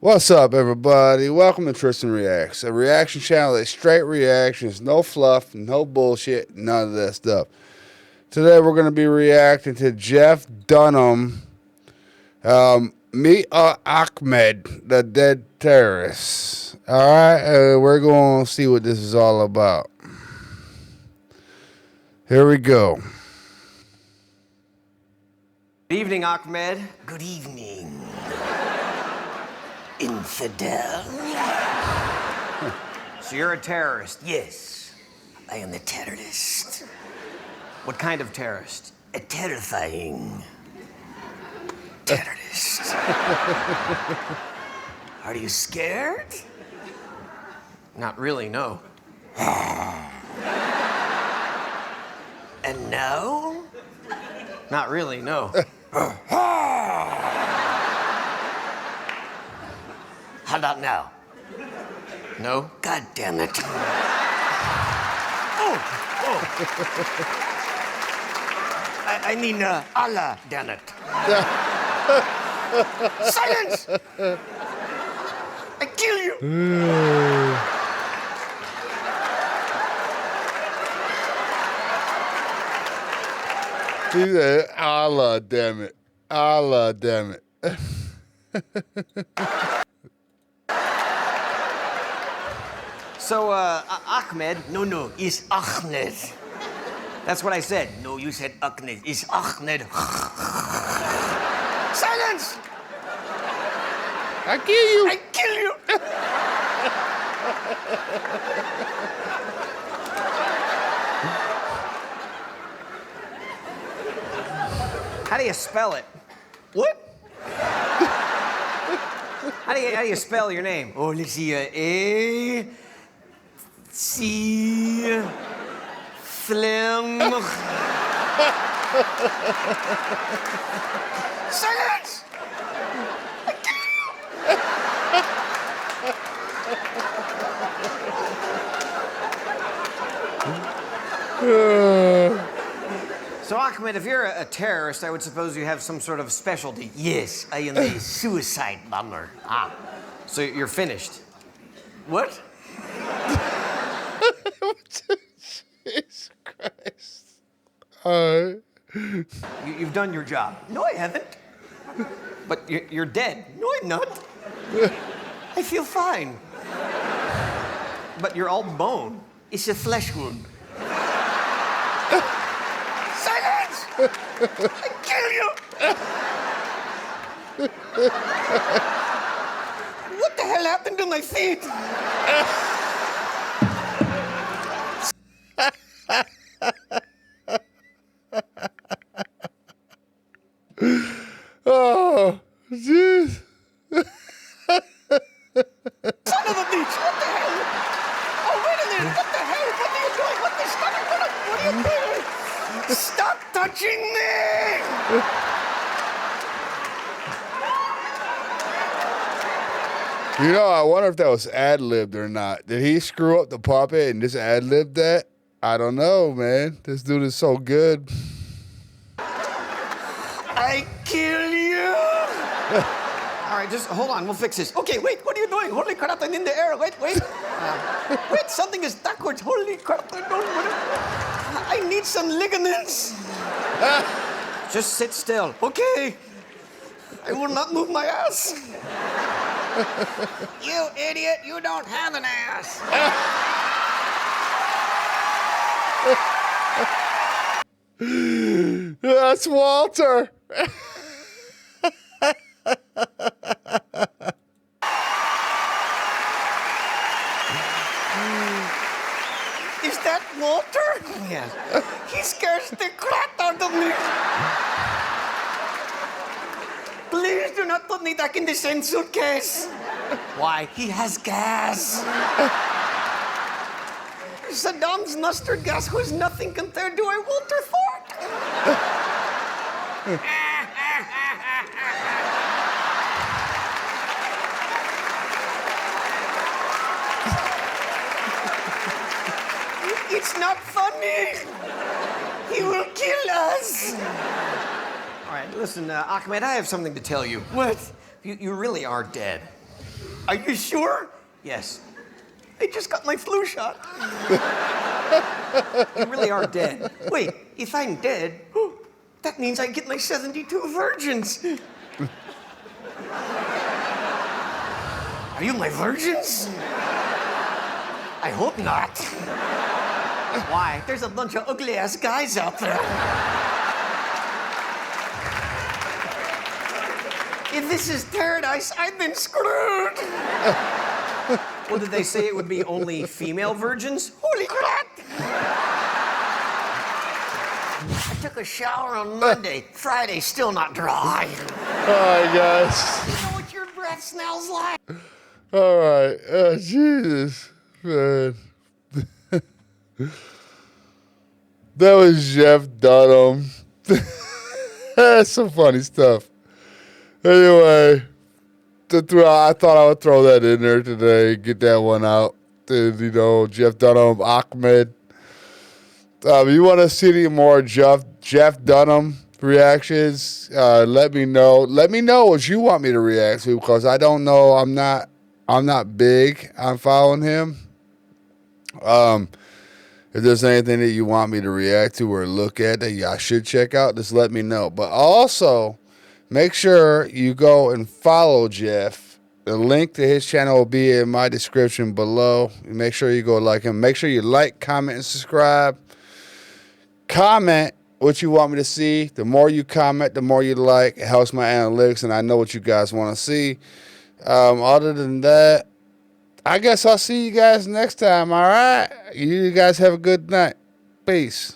What's up, everybody? Welcome to Tristan Reacts, a reaction channel that's straight reactions, no fluff, no bullshit, none of that stuff. Today we're going to be reacting to Jeff Dunham, Achmed the Dead Terrorist. Alright, we're going to see what this is all about. Here we go. Good evening, Achmed. Good evening, infidel. So you're a terrorist. Yes, I am a terrorist. What kind of terrorist? A terrifying terrorist. Are you scared? Not really, no. And now? Not really, no. How about now? No? God damn it. I mean, Allah, damn it. Silence! I kill you! He said, Allah, damn it. Allah, damn it. So, Achmed, No, it's Ahmed. that's what I said. No, you said Ahmed. It's Ahmed. Silence! I kill you. I kill you! How do you spell it? What? How do you spell your name? Oh, let's see. A. C. Phlegm. Silence! I kill Uh, So, Achmed, if you're a terrorist, I would suppose you have some sort of specialty. Yes, I am a suicide bomber. Ah, so you're finished. What? Jesus Christ. You've done your job. No, I haven't. But you're dead. No, I'm not. I feel fine. But you're all bone. It's a flesh wound. Silence! I kill you! What the hell happened to my feet? Oh, jeez. Son of a bitch! What the hell? Oh, wait a minute! What the hell? What are you doing? What the stop? What are you doing? Stop touching me! You know, I wonder if that was ad-libbed or not. Did he screw up the puppet and just ad-libbed that? I don't know, man. This dude is so good. I kill you! All right, just hold on. We'll fix this. Okay, wait, what are you doing? Holy crap, I'm in the air. Wait. Wait, something is backwards. Holy crap, I need some ligaments. Just sit still. Okay. I will not move my ass. You idiot! You don't have an ass. That's Walter. Is that Walter? Yes. He scares the crap out of me. Please do not put me back in the same suitcase. Why? He has gas. Saddam's mustard gas was nothing compared to a Walter Ford. It's not funny. He will kill us. All right, listen, Achmed, I have something to tell you. What? You really are dead. Are you sure? Yes. I just got my flu shot. You really are dead. Wait, if I'm dead, that means I get my 72 virgins. Are you my virgins? I hope not. Why? There's a bunch of ugly-ass guys out there. If this is paradise, I've been screwed. Well, did they say it would be only female virgins? Holy crap! I took a shower on Monday. Friday, still not dry. All right, guys. You know what your breath smells like? All right. Oh, Jesus, man. That was Jeff Dunham. That's some funny stuff. Anyway, I thought I would throw that in there today, get that one out. And, you know, Jeff Dunham, Achmed. You want to see any more Jeff Dunham reactions? Let me know. Let me know what you want me to react to, because I don't know. I'm not big on following him. If there's anything that you want me to react to or look at that I should check out, just let me know. But also, make sure you go and follow Jeff. The link to his channel will be in my description below. Make sure you go like him. Make sure you like, comment, and subscribe. Comment what you want me to see. The more you comment, the more you like. It helps my analytics, and I know what you guys want to see. Other than that, I guess I'll see you guys next time, all right? You guys have a good night. Peace.